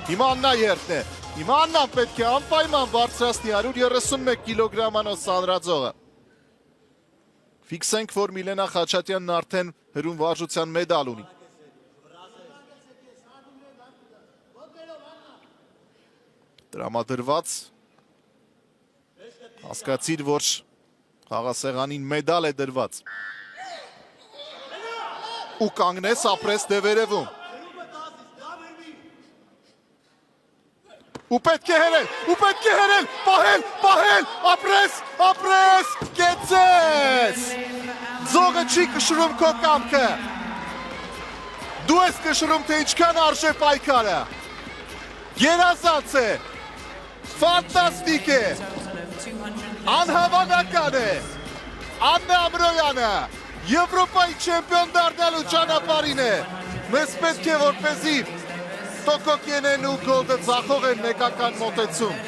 Հիմա Աննա երթն է։ Հիմա Աննան պետք է անպայման բարձրացնի 131 կիլոգրամանոց սանրաձողը։ Ֆիքսենք, որ Միլենա Խաչատյանն արդեն հրում վարժության մեդալ ունի։ Տրամադրված հասկացիր, որ խաղասեղանին մեդալ է դրված։ Ու կանգնես ապրես դևերևում։ Ու պետք է հերել, պահել, ապրես, կեցես։ Ձողը չի կշռում քո կամքը։ Դու ես կշռում, թե ինչքան արժե պայքարը։ Երազանց է, ֆանտաստիկ է, անհավանական է, Աննա Ամրոյանը Եվրոպայի չեմպիոն դառնալու ճանապարհին է, մեզ պետք է որպեսզի Տոկոկենեն ու գոլդը ծախող են մեկական մոտեցում։